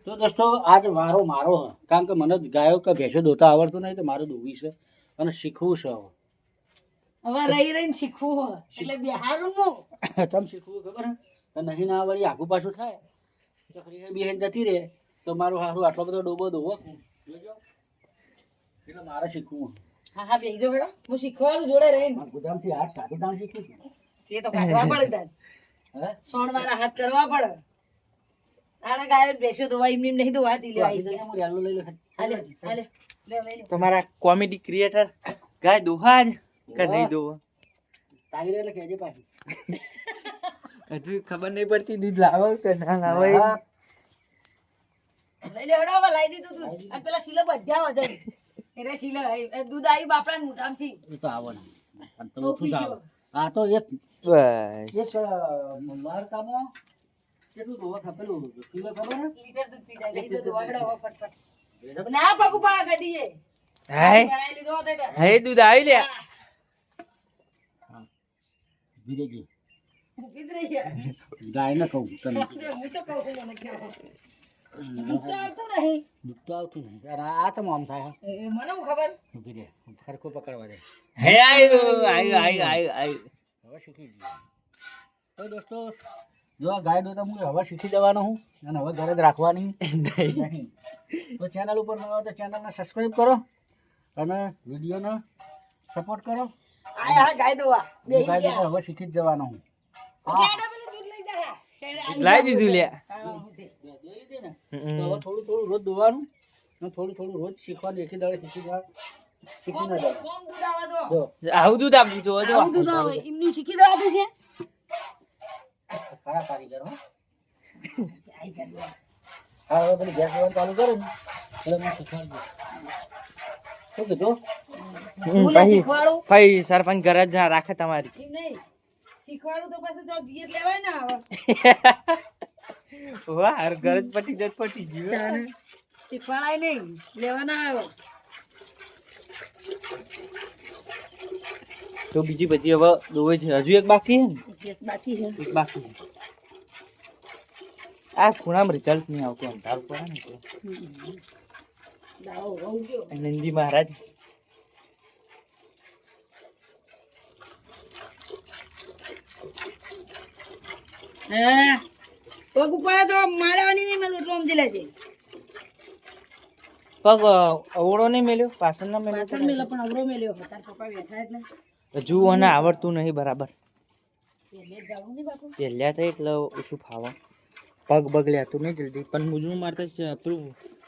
તો દોસ્તો આજ વારો મારો હે. કારણ કે મને ગાયો કે ભેંસો દોતા આવડતું નહીં તો મારે દોવી છે અને શીખવું છે હવે. હવે રહી રહીને શીખવું હોય એટલે બિહારું હું ચમ શીખવું ખબર હે તો નહીં ના વળી આગુ પાછું થાય તો ખરી બિહાન જતી રહે તો મારું હારું આટલો બધો ડોબો દોવો જોજો એટલે મારે શીખવું હા હા બેસજો બેડો હું શીખવાડું જોડે રહીને ગુજરામથી હાથ કાઢી દાણ શીખવું છું એ તો કાઢવા પડે તાર હે સોણવાળા હાથ કરવા પડે આના ગાયો બેસ્યો ધોવા એમની નહીં ધોવાતી લેવા આવી ગયા હું રેલો લઈ લે હાલે હાલે લે લઈ લે તમારા કોમેડી ક્રિએટર ગાય દોહા જ કે નહીં દોવા તાગી એટલે કહેજે પાછી હજુ ખબર નહીં પડતી દૂધ લાવો કે ના લાવો એ. હા. લઈ લે વડો હવે લાવી દીધું દૂધ અને પેલા શીલો બધા વજન એટલે શીલો દૂધ આવી બાપડા મોટામથી એ તો આવો ને પણ તો તો શું પી થાવ ગયો. આ તો એક બસ માર કામો કેટલું દોવા ખપેલું કિલો ખબર હે લીટર દૂધ પી જાય લઈ દો ધોવા વડો હવે ફટફટ ના પગ ઉપાડા કરી દઈએ હાય બનાવી લીધો હોતે કે હે દૂધ આવી લે ધીરેજી મૂકી જ રહી ગયા ગાય ને કહું તને હું તો કહું છું મને કેવો દૂધ તો આવતું નહીં દુઃખ તો આવતું નહીં અને આ તો આમ થાય એ મને હું ખબર ઊભી રે સરખું પકડવા દે હે આયુ હવે શીખી ગયું તો દોસ્તો જો આ ગાય દોતા હું હવે શીખી જવાનો હું અને હવે ઘરે જ રાખવાની નહીં તો ચેનલ ઉપર ન હોય તો ચેનલને સબસ્ક્રાઈબ કરો અને વિડીયોને સપોર્ટ કરો આ હા ગાય દોવા બે હું ગાય દોતા હવે શીખી જ જવાનો હું કેડા પેલું દૂધ લઈ જા લાવી દીધું લે દે ને તો હવે થોડું થોડું રોજ દોવાનું અને થોડું થોડું રોજ શીખવાનું એકી દાડે શીખી ના જાય કોમ દૂધ આવા દો જો આવું દૂધ આપવું જો જો આવું દૂધ આવે એમની શીખી દેવાતું છે ખરા કારીગર હો આઈ કર દો હા હવે પેલી ગેસ લેવાનું ચાલુ કરો ને એટલે મને શીખવાડજો શું કીધું હું ભાઈ શીખવાડું ભાઈ સરપંચ ઘર જ ના રાખે તમારી ઈ નહીં શીખવાડું તો પછી જો જીત લેવાય ને હવે વાહ હર ઘર જ પટી ગયું શીખવાડાય નહીં લેવાના આવે તો બીજી બધી હવે દોવે છે હજુ એક બાકી છે ને કેસ બાકી છે એક બાકી છે. આ ખૂણામાં રિઝલ્ટ નહીં આવતું અંધારું પડે ને એટલે. દાવો હોઉં ગયો નંદી મહારાજ હા પગ ઉપર તો મારવાની નહીં મને લોટલો સમજી લેજે પગ અવળો નહીં મેલ્યો પાછળ ના મેલ્યો પાછળ મેલો પણ અવરો મેલ્યો તાર પપ્પા બેઠા એટલે હજુ અને આવડતું નહીં બરાબર એટલે જ જાવું નહીં બાપુ પહેલ્યા તો એટલે ઓછું ફાવા પગ બગ લેતું નહીં જલ્દી પણ મુજણું મારતા પેલું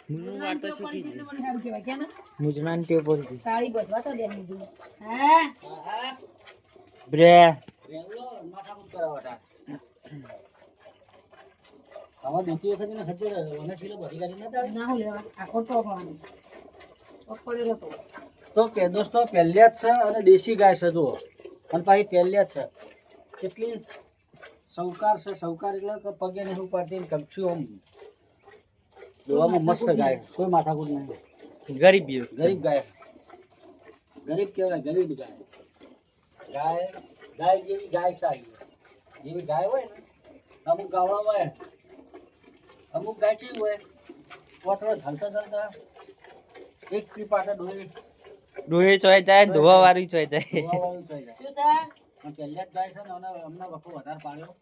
મુજણું મારતા શીખી ગયું મને સારું કહેવાય કેમ મુજણાની ટેવ પડી ગઈ તાળી ગોઠવા તો દે દીધું હા બ્રે રેલો માથાકૂટ કરાવતા આવા દુખી વખત ને ખબર મને શીલો બધી કાઢી નતા આવી. ના હું લેવા આખો તો ગવાનો પગ પડેલો તો તો કે દોસ્તો પહેલ્યા જ છે અને દેશી ગાય છે જુઓ અને પાછી પહેલ્યા જ છે કેટલી સૌકાર છે સૌકાર એટલે કે પગે નહીં ઉપાડતી ને કપચું આમ જોવામાં મસ્ત ગાય કોઈ માથાકૂટ નહીં ગરીબી ગરીબ ગાય ગરીબ કહેવાય ગરીબ ગાય ગાય ગાય જેવી ગાય સારી જેવી ગાય હોય ને અમુક ગાવડા હોય અમુક ગાય કેવી હોય થોડો ધલતા ધલતા એક ટ્રીપ આટે ડોહી ડોહે ચોય જાય ધોવા વાળી ચોય જાય ધોવાવાળું થઈ જાય શું સા અને પહેલા જ ગાય છે ને અમને વખો વધારે પાડ્યો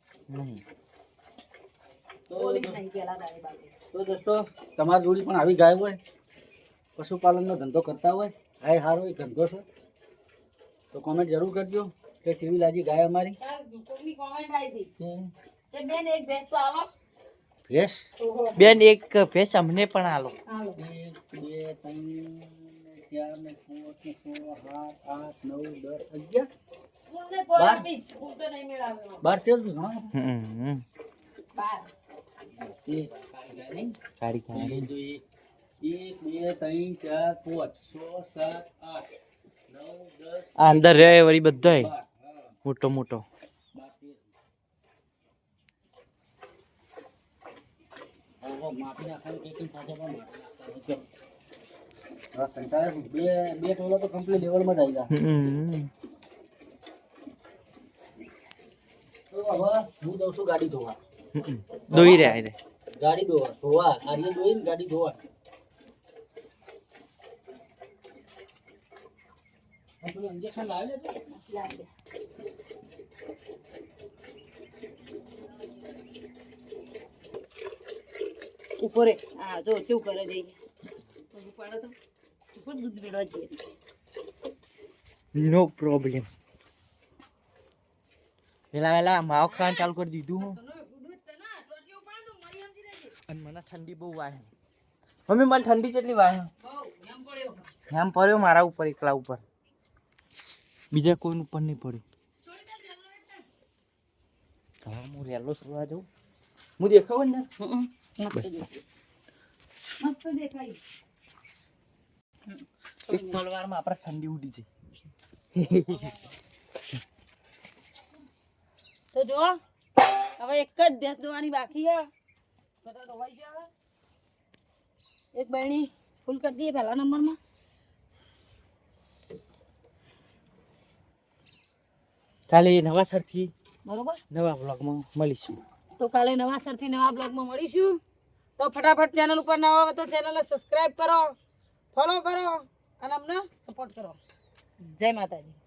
તો પોલીસ નહીં પેલા તારી બાજુ તો દોસ્તો તમારી જોડી પણ આવી ગાય હોય પશુપાલનનો ધંધો કરતા હોય ગાય સારો એક ધંધો છે તો કોમેન્ટ જરૂર કરજો કે કેવી લાગી ગાય અમારી કોઈની કોમેન્ટ આવી હતી કે બેન એક ભેંસ તો આલો ફ્રેશ ઓહો બેન એક ભેંસ અમને પણ આલો આલો 1 2 3 4 ને 5 6 7 8 9 10 11 પૂરને પોરા પીસ પૂર તો નહીં મેળાવ્યો 12 13 ઘણા બાર તે કાંઈ ગાય નહીં સારી એક કહાની જોઈએ 1 2 3 4 5 6 7 8 9 10 આ અંદર રહે વળી બધાય 12 મોટો મોટો માપી નાખવાની કઈ સાથે પણ માપી નાખતા કંટાળે બે ટોલા તો કમ્પ્લીટ લેવલમાં જ આવી ગયા તો હવે હું દઉં છું ગાડી ધોવા દોઈ રહ્યા રે ગાડી ધોવા આર્ય જોઈ ને ગાડી ધોવા પેલું ઇન્જેક્શન લાવી લે લાવી દે. ઉપરે હા જો કેવું કરે જઈએ ઉપાડો તો ઉપર દૂધ મેળવા જઈએ નો પ્રોબ્લેમ. વેલા માવ ખાવાનું ચાલુ કરી દીધું હું. અને મને ઠંડી બહુ વાય. મમ્મી મને ઠંડી કેટલી વાય. એમ પડ્યો મારા ઉપર એકલા ઉપર, બીજા કોઈ ઉપર નહીં પડ્યું. હા હું રેલો સુવા જાઉં. હું દેખાવ ને મસ્ત દેખાય. એક તલવારમાં આપણે ઠંડી ઉડી છે. તો જો હવે એક જ ભેંસ દોવાની બાકી છે, બધા ધોવાઈ ગયા. એક બહેણી ફૂલ કરી દઈએ પહેલા નંબરમાં. કાલે નવાસરથી બરોબર, નવા બ્લોગમાં મળીશું. તો કાલે નવાસરથી નવા બ્લોગમાં મળીશું. તો ફટાફટ ચેનલ ઉપર નવા હોય તો ચેનલને સબસ્ક્રાઇબ કરો, ફોલો કરો અને અમને સપોર્ટ કરો. જય માતાજી.